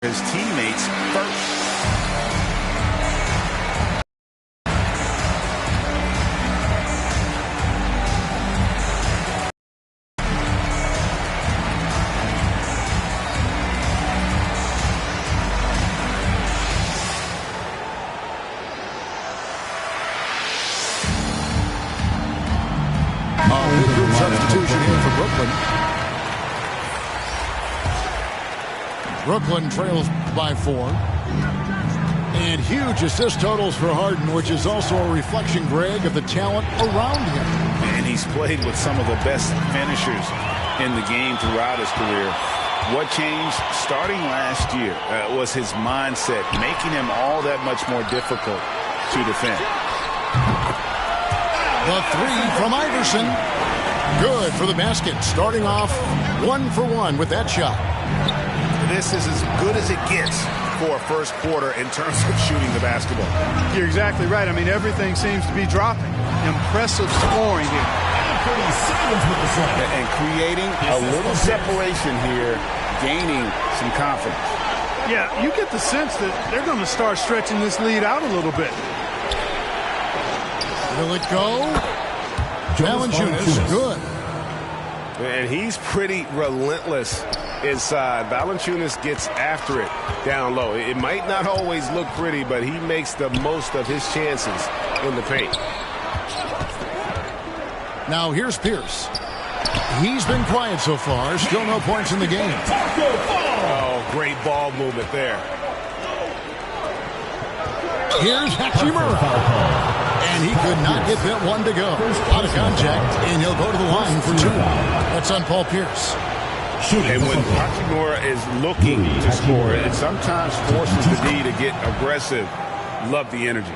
his teammates first. Substitution here for Brooklyn. Brooklyn trails by 4. And huge assist totals for Harden, which is also a reflection, Greg, of the talent around him. And he's played with some of the best finishers in the game throughout his career. What changed starting last year was his mindset, making him all that much more difficult to defend. The 3 from Iverson. Good for the basket. Starting off 1 for 1 with that shot. This is as good as it gets for a first quarter in terms of shooting the basketball. You're exactly right. I mean, everything seems to be dropping. Impressive scoring here. And creating a little separation here, gaining some confidence. Yeah, you get the sense that they're going to start stretching this lead out a little bit. Will it go? Valanciunas, good. And he's pretty relentless inside. Valanciunas gets after it down low. It might not always look pretty, but he makes the most of his chances in the paint. Now here's Pierce. He's been quiet so far. Still no points in the game. Oh, great ball movement there. Here's Hachimura. And he could not get that one to go. Out of contact, and he'll go to the line for 2. That's on Paul Pierce. And when Hachimura is looking to score, it sometimes forces the D to get aggressive. Love the energy.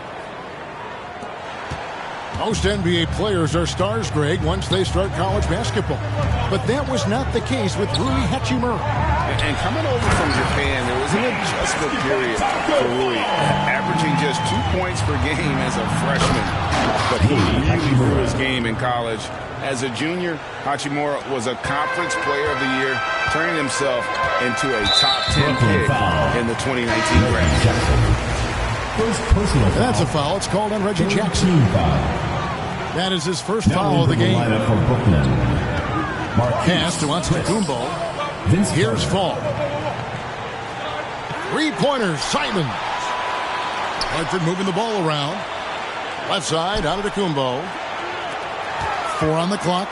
Most NBA players are stars, Greg, once they start college basketball. But that was not the case with Rui Hachimura. And coming over from Japan, there was an adjustment period for Rui, averaging just 2 points per game as a freshman. But he really grew his game in college. As a junior, Hachimura was a conference player of the year, turning himself into a top 10 pick in the 2019 draft. That's a foul. It's called on Reggie Jackson. That is his first foul of the game. Pass to Antetokounmpo. Here's Fall. 3-pointers, Simon. Hartford moving the ball around. Left side, out of Antetokounmpo. 4 on the clock.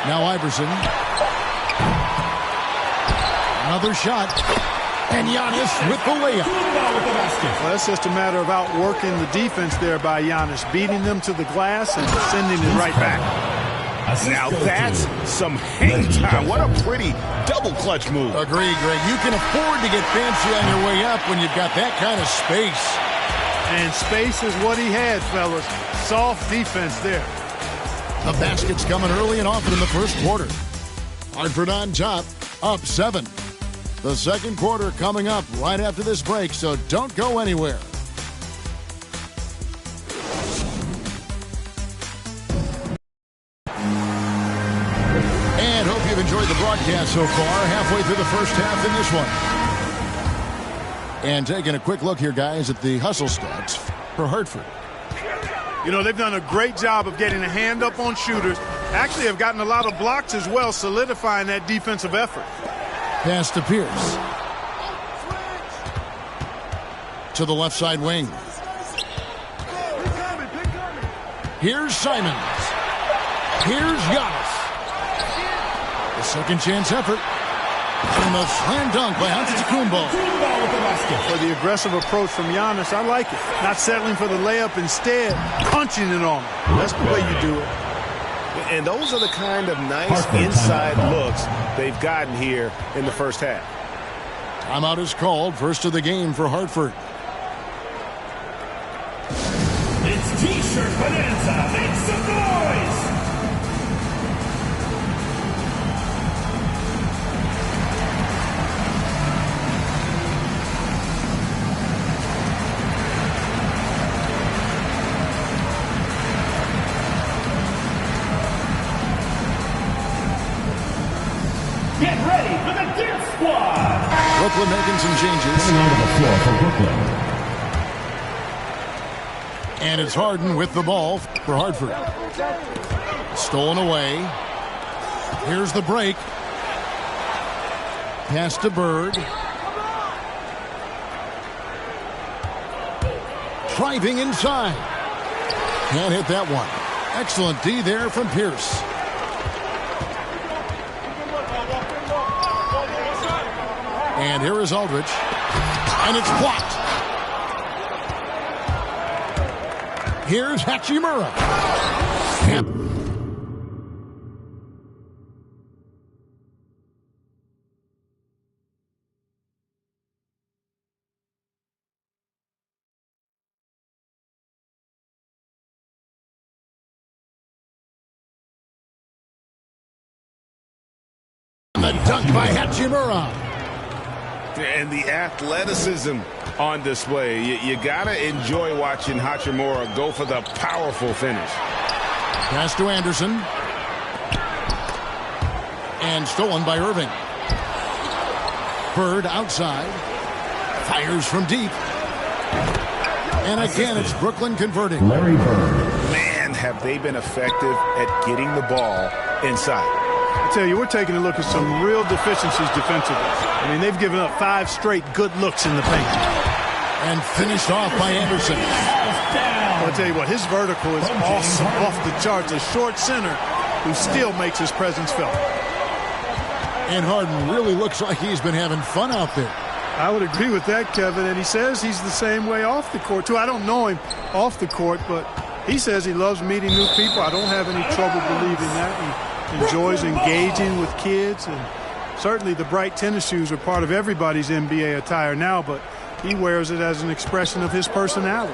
Now Iverson. Another shot. And Giannis with the layup. Well, that's just a matter of outworking the defense there by Giannis, beating them to the glass and sending it right back. Now that's some hang time. What a pretty double clutch move. Agreed, Greg. You can afford to get fancy on your way up when you've got that kind of space. And space is what he had, fellas. Soft defense there. The basket's coming early and often in the first quarter. Hartford on top, up 7. The second quarter coming up right after this break, so don't go anywhere. And hope you've enjoyed the broadcast so far. Halfway through the first half in this one. And taking a quick look here, guys, at the hustle stats for Hartford. You know, they've done a great job of getting a hand up on shooters. Actually have gotten a lot of blocks as well, solidifying that defensive effort. Pass to Pierce. To the left side wing. Here's Simons. Here's Giannis. The second chance effort. And the slam dunk by Antetokounmpo. For the aggressive approach from Giannis, I like it. Not settling for the layup, instead punching it on him. That's the way you do it. And those are the kind of nice inside looks they've gotten here in the first half. Timeout is called. First of the game for Hartford. It's T-shirt bonanza. Make some noise. Brooklyn making some changes. Coming onto the floor for Brooklyn. And it's Harden with the ball for Hartford. Stolen away. Here's the break. Pass to Bird. Driving inside. Can't hit that one. Excellent D there from Pierce. And here is Aldridge. And it's blocked. Here's Hachimura. Yep. The dunk by Hachimura. And the athleticism on display. You got to enjoy watching Hachimura go for the powerful finish. Pass to Anderson. And stolen by Irving. Bird outside. Fires from deep. And again, it's Brooklyn converting. Larry Bird. Man, have they been effective at getting the ball inside. I tell you, we're taking a look at some real deficiencies defensively. I mean, they've given up 5 straight good looks in the paint. And finished off by Anderson. I'll tell you what, his vertical is awesome, off the charts. A short center who still makes his presence felt. And Harden really looks like he's been having fun out there. I would agree with that, Kevin. And he says he's the same way off the court, too. I don't know him off the court, but he says he loves meeting new people. I don't have any trouble believing that. He enjoys engaging with kids, and certainly the bright tennis shoes are part of everybody's NBA attire now, but he wears it as an expression of his personality.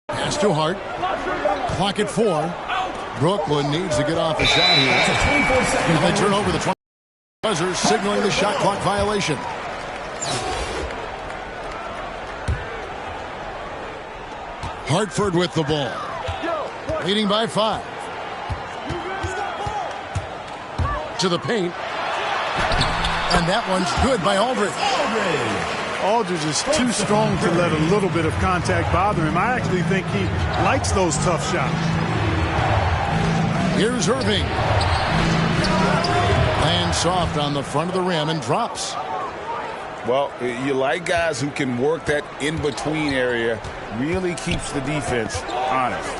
Pass to Hart. Clock at 4. Brooklyn needs to get off a shot here. If they turn over the 20 buzzer, signaling the shot clock violation. Hartford with the ball. Leading by 5. To the paint. And that one's good by Aldridge. Aldridge is too strong to let a little bit of contact bother him. I actually think he likes those tough shots. Here's Irving. Lands soft on the front of the rim and drops. Well, you like guys who can work that in-between area, really keeps the defense honest.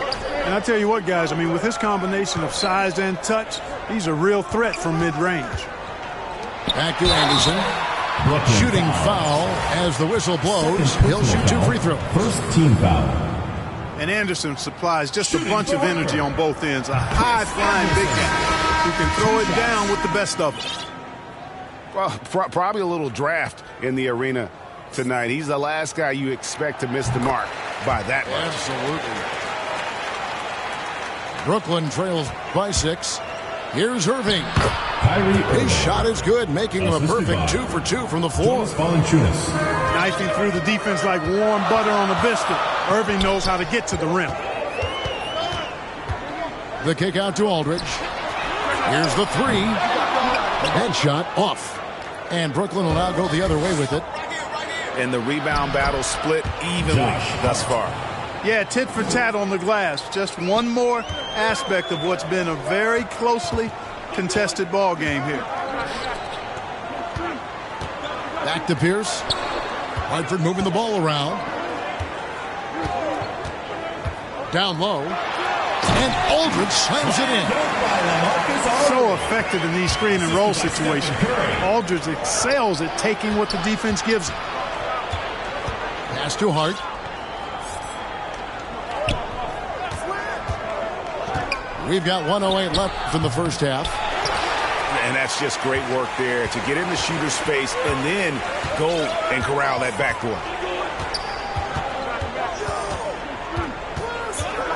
And I tell you what, guys, I mean, with his combination of size and touch, he's a real threat from mid-range. Back to Anderson. Shooting foul as the whistle blows. He'll shoot 2 free throws. First team foul. And Anderson supplies just a bunch of energy on both ends. A high-flying big guy who can throw it down with the best of them. Well, probably a little draft in the arena tonight. He's the last guy you expect to miss the mark by that much. Absolutely. Brooklyn trails by 6. Here's Irving. His shot is good, making him a perfect 2 for 2 from the floor. Knifing through the defense like warm butter on a biscuit. Irving knows how to get to the rim. The kick out to Aldridge. Here's the 3. Headshot off. And Brooklyn will now go the other way with it. And the rebound battle split evenly thus far. Yeah, tit for tat on the glass. Just one more aspect of what's been a very closely contested ball game here. Back to Pierce. Hartford moving the ball around. Down low. And Aldridge slams it in. So effective in these screen and roll situations. Aldridge excels at taking what the defense gives him. Pass to Hart. We've got 1:08 left in the first half. And that's just great work there to get in the shooter space and then go and corral that backdoor.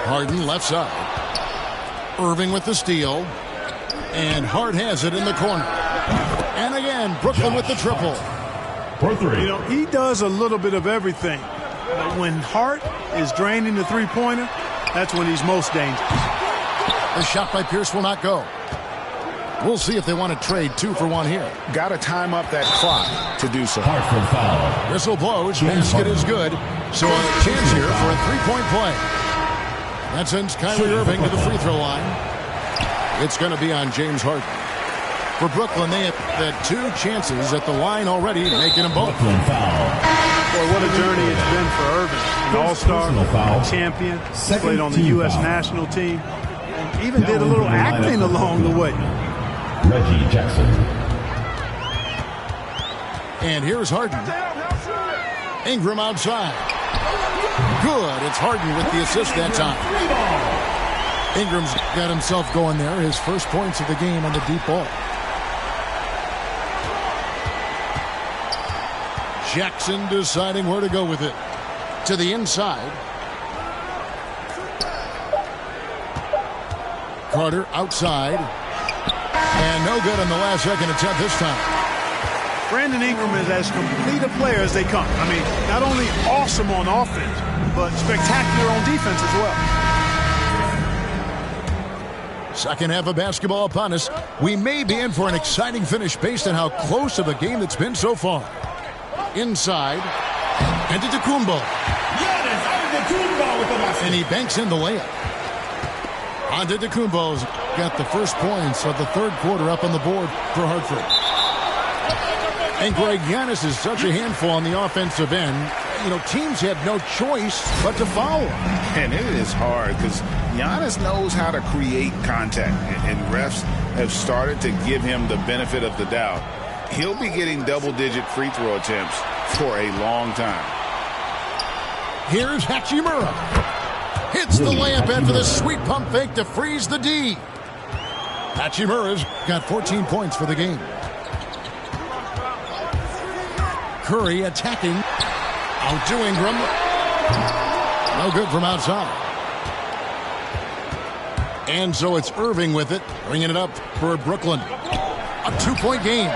Harden left side. Irving with the steal. And Hart has it in the corner. And again, Brooklyn with the triple. For 3. You know, he does a little bit of everything. But when Hart is draining the three-pointer, that's when he's most dangerous. The shot by Pierce will not go. We'll see if they want to trade 2 for 1 here. Got to time up that clock to do so. Hartford foul. Whistle blows. Basket is good. So a chance here for a 3-point play. That sends Kyrie Irving to the free throw line. It's going to be on James Harden. For Brooklyn, they have had 2 chances at the line already, making them both. Brooklyn foul. Boy, what a journey it's been for Irving. An all-star, champion, played on the U.S. national team, and even did a little acting along the way. Reggie Jackson. And here's Harden. Ingram outside. Good. It's Harden with the assist that time. Ingram's got himself going there. His first points of the game on the deep ball. Jackson deciding where to go with it. To the inside. Carter outside. And no good on the last second attempt this time. Brandon Ingram is as complete a player as they come. I mean, not only awesome on offense, but spectacular on defense as well. Second half of basketball upon us. We may be in for an exciting finish based on how close of a game that's been so far. Inside. And to Antetokounmpo. And he banks in the layup. Antetokounmpo's got the first points of the third quarter up on the board for Hartford. And Greg, Giannis is such a handful on the offensive end. You know, teams have no choice but to foul him. And it is hard because Giannis knows how to create contact. And refs have started to give him the benefit of the doubt. He'll be getting double-digit free throw attempts for a long time. Here's Hachimura. Hits the layup after the sweet pump fake to freeze the D. Hachimura's got 14 points for the game. Curry attacking. Out to Ingram. No good from outside. And so it's Irving with it, bringing it up for Brooklyn. A 2-point game.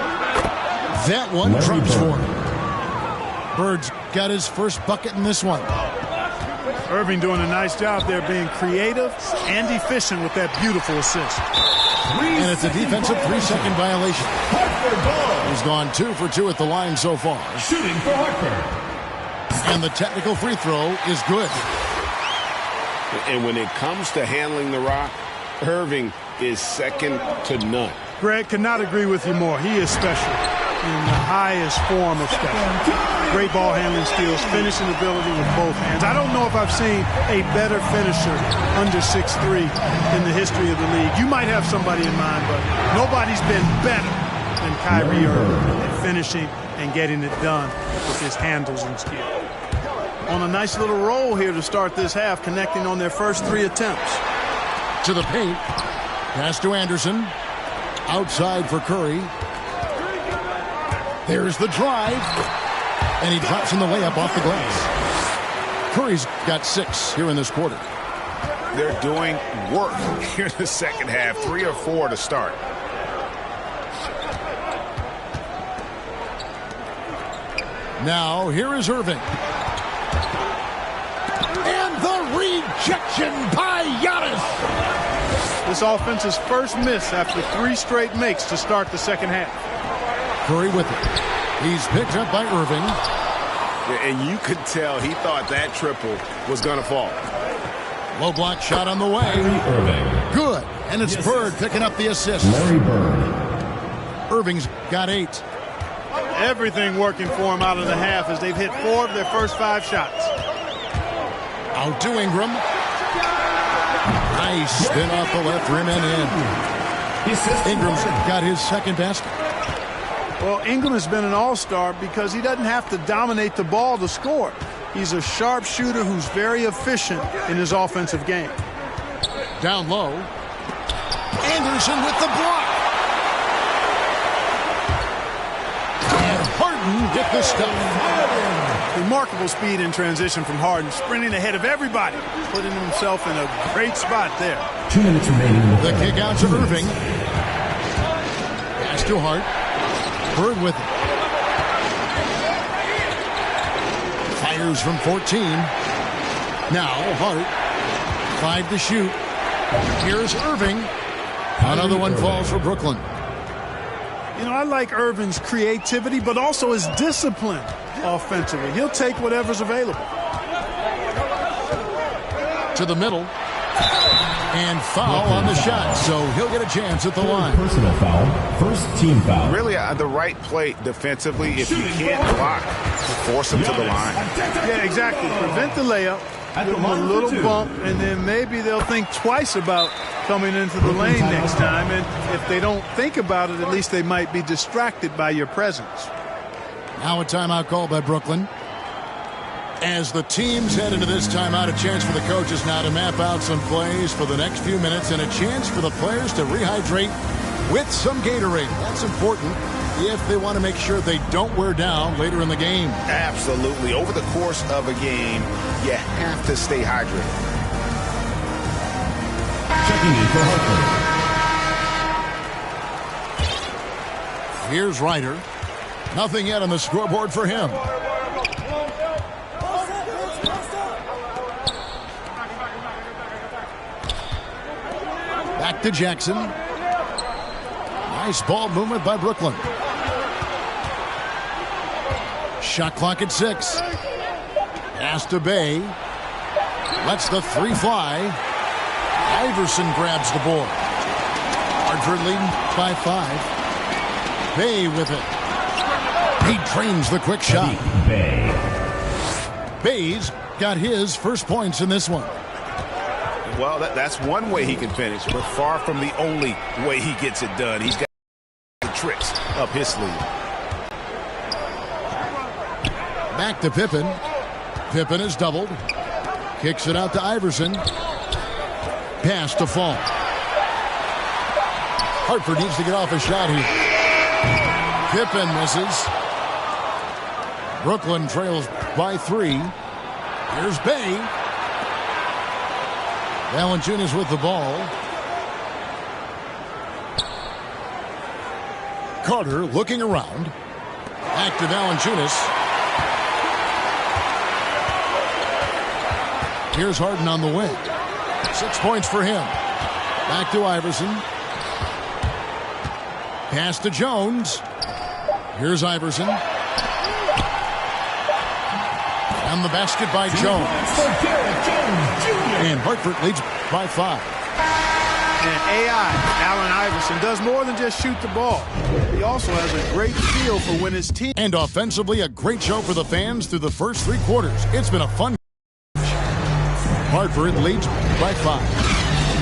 That one trumps for him. Bird's got his first bucket in this one. Irving doing a nice job there, being creative and efficient with that beautiful assist. And it's a defensive 3-second violation. He's gone 2 for 2 at the line so far. Shooting for Hartford. And the technical free throw is good. And when it comes to handling the rock, Irving is second to none. Greg, could not agree with you more. He is special in the highest form of special. Great ball handling skills, finishing ability with both hands. I don't know if I've seen a better finisher under 6'3" in the history of the league. You might have somebody in mind, but nobody's been better than Kyrie Irving at finishing and getting it done with his handles and skill. On a nice little roll here to start this half, connecting on their first 3 attempts. To the paint. Pass to Anderson. Outside for Curry. There's the drive. And he drops in the layup off the glass. Curry's got 6 here in this quarter. They're doing work here in the second half. 3 or 4 to start. Now, here is Irving. And the rejection by Giannis. This offense's first miss after 3 straight makes to start the second half. Curry with it. He's picked up by Irving. And you could tell he thought that triple was going to fall. Low block shot on the way. Irving. Good. And it's Bird picking up the assist. Larry Bird. Irving's got 8. Everything working for him out of the half as they've hit 4 of their first 5 shots. Out to Ingram. Nice spin off the left rim and in. Ingram's got his second basket. Well, Ingram has been an all-star because he doesn't have to dominate the ball to score. He's a sharp shooter who's very efficient in his offensive game. Down low. Anderson with the block. And Harden with the stuff. Remarkable speed in transition from Harden, sprinting ahead of everybody, putting himself in a great spot there. 2 minutes remaining. The kick out to Irving. Pass to Hart. Bird with it. Fires from 14. Now Hart. 5 to shoot. Here's Irving. Another one falls for Brooklyn. You know, I like Irvin's creativity, but also his discipline offensively. He'll take whatever's available. To the middle. And foul on the shot, so he'll get a chance at the line. Personal foul. First team foul. Really the right play defensively. If you can't block, force him to the line. Yeah, exactly. Prevent the layup, give them a little bump, and then maybe they'll think twice about coming into the lane next time. And if they don't think about it, at least they might be distracted by your presence. Now a timeout call by Brooklyn. As the teams head into this timeout, a chance for the coaches now to map out some plays for the next few minutes and a chance for the players to rehydrate with some Gatorade. That's important if they want to make sure they don't wear down later in the game. Absolutely. Over the course of a game, you have to stay hydrated. Checking in for Hartford. Here's Ryder. Nothing yet on the scoreboard for him. Back to Jackson. Nice ball movement by Brooklyn. Shot clock at 6. Pass to Bay. Lets the 3 fly. Iverson grabs the board. Hartford leading by 5. Bay with it. He drains the quick shot. Bay's got his first points in this one. Well, that's one way he can finish, but far from the only way he gets it done. He's got the tricks up his sleeve. Back to Pippen. Pippen is doubled. Kicks it out to Iverson. Pass to Fall. Hartford needs to get off a shot here. Pippen misses. Brooklyn trails by 3. Here's Bay. Valanciunas with the ball. Carter looking around. Back to Valanciunas. Here's Harden on the wing. 6 points for him. Back to Iverson. Pass to Jones. Here's Iverson. And the basket by Jones. And Hartford leads by 5. And AI, Allen Iverson, does more than just shoot the ball. He also has a great feel for when his team... And offensively, a great show for the fans through the first 3 quarters. It's been a fun... Hartford leads by 5.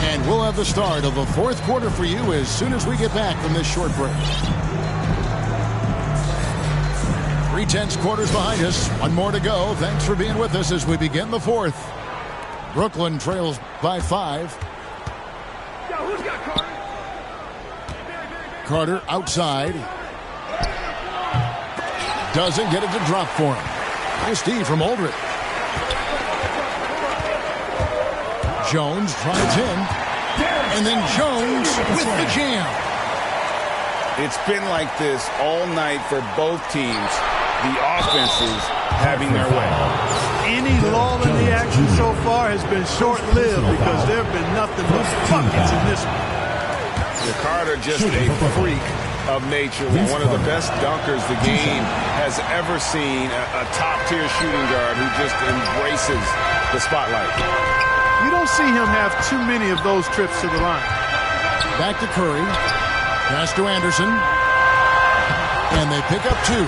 And we'll have the start of the 4th quarter for you as soon as we get back from this short break. 3/10 quarters behind us. 1 more to go. Thanks for being with us as we begin the 4th. Brooklyn trails by 5. Carter outside. Doesn't get it to drop for him. Nice D from Aldridge. Jones drives in. And then Jones with the jam. It's been like this all night for both teams. The offenses having their way. Any lull in the action so far has been short-lived because there have been nothing but buckets in this one. Carter just a freak of nature. One of the best dunkers the game has ever seen. A top-tier shooting guard who just embraces the spotlight. You don't see him have too many of those trips to the line. Back to Curry. Pass to Anderson. And they pick up 2.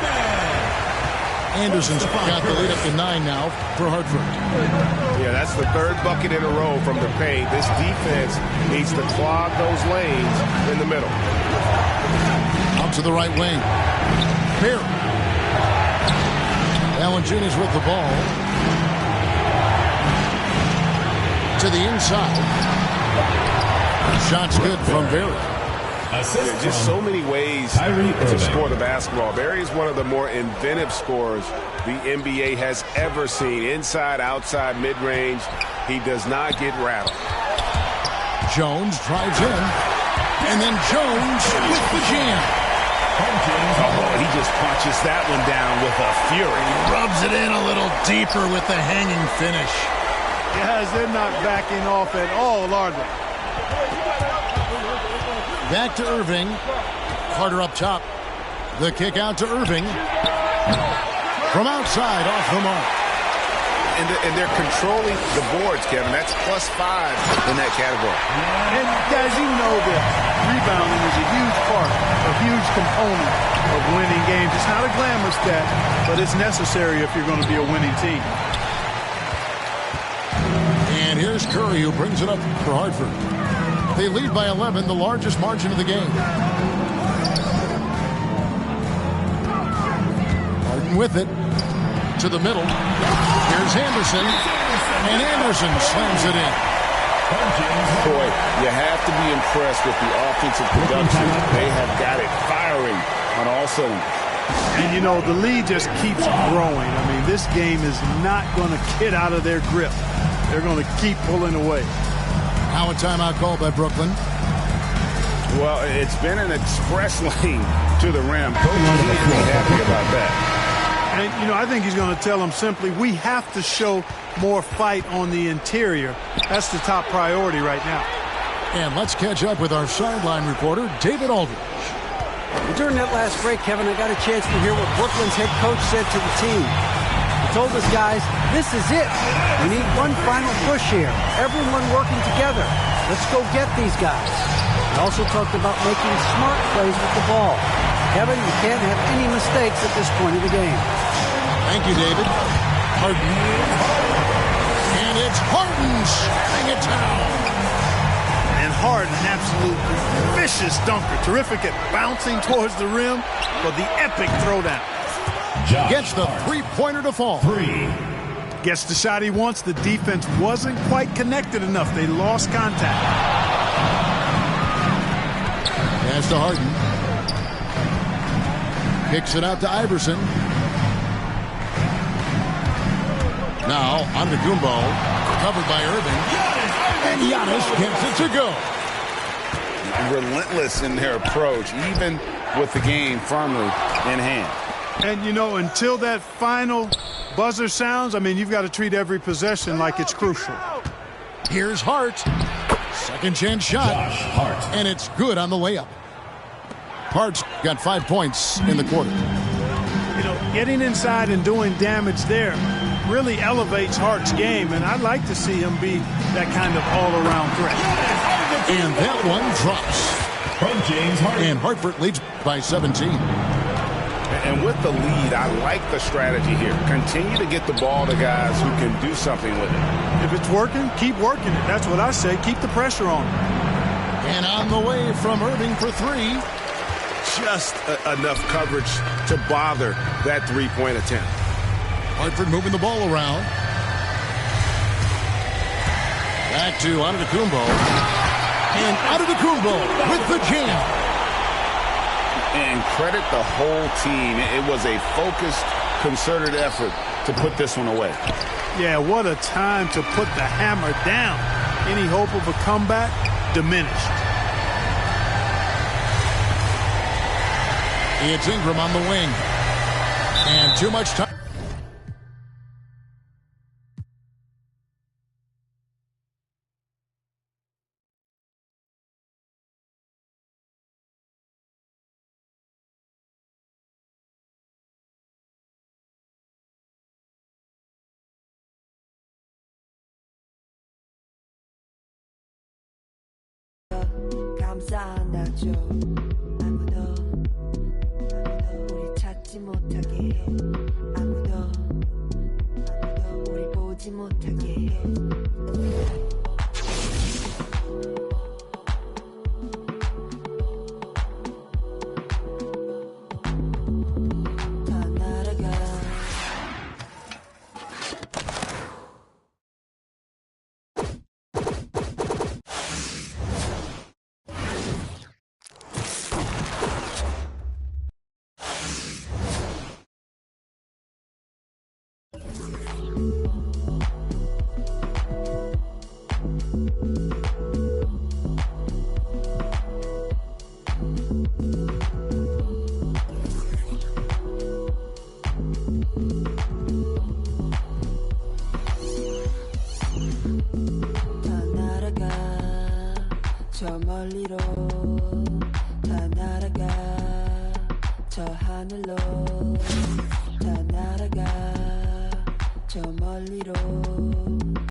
Anderson's got the lead up to 9 now for Hartford. Yeah, that's the 3rd bucket in a row from the paint. This defense needs to clog those lanes in the middle. Out to the right wing. Barry. Valanciunas with the ball. To the inside. Shot's good from Barry. Just so many ways to score the basketball. Barry is one of the more inventive scorers the NBA has ever seen. Inside, outside, mid-range. He does not get rattled. Jones drives in. And then Jones with the jam. Oh, he just punches that one down with a fury. Rubs it in a little deeper with the hanging finish. Guys, they're not backing off at all, are they? Back to Irving. Carter up top. The kick out to Irving. From outside, off the mark. And they're controlling the boards, Kevin. That's +5 in that category. And guys, you know that rebounding is a huge part, a huge component of winning games. It's not a glamorous stat, but it's necessary if you're going to be a winning team. And here's Curry, who brings it up for Hartford. They lead by 11, the largest margin of the game. Harden with it to the middle. Here's Anderson, and Anderson slams it in. Boy, you have to be impressed with the offensive production. They have got it firing on all cylinders. And, you know, the lead just keeps growing. I mean, this game is not going to get out of their grip. They're going to keep pulling away. Now a timeout call by Brooklyn. Well, it's been an express lane to the rim. Coach is going to be happy about that. And, you know, I think he's going to tell them simply, we have to show more fight on the interior. That's the top priority right now. And let's catch up with our sideline reporter, David Aldridge. During that last break, Kevin, I got a chance to hear what Brooklyn's head coach said to the team. He told us, guys, this is it. We need one final push here. Everyone working together. Let's go get these guys. He also talked about making smart plays with the ball. Kevin, you can't have any mistakes at this point of the game. Thank you, David. Harden. And it's Harden shutting it down. And Harden, absolutely vicious dunker. Terrific at bouncing towards the rim, but the epic throwdown. Gets the three-pointer to fall. Gets the shot he wants. The defense wasn't quite connected enough. They lost contact. Pass to Harden. Kicks it out to Iverson. Now, on to Gumbo. Covered by Irving. And Giannis gets it to go. Relentless in their approach, even with the game firmly in hand. And, you know, until that final buzzer sounds, I mean, you've got to treat every possession like it's crucial. Here's Hart. Second chance shot. And it's good on the layup. Hart's got 5 points in the quarter. You know, getting inside and doing damage there really elevates Hart's game, and I'd like to see him be that kind of all-around threat. And that one drops. From James Harden. And Hartford leads by 17. And with the lead, I like the strategy here. Continue to get the ball to guys who can do something with it. If it's working, keep working it. That's what I say. Keep the pressure on. And on the way from Irving for three. Just enough coverage to bother that three-point attempt. Hartford moving the ball around. Back to Antetokounmpo. And Antetokounmpo with the jam. And credit the whole team. It was a focused, concerted effort to put this one away. Yeah, what a time to put the hammer down. Any hope of a comeback diminished. It's Ingram on the wing. And too much time. 감싸안아줘 아무도 우리 찾지 못하게 해 아무도 우리 보지 못하게 해 다 날아가 다 날아가 저 멀리로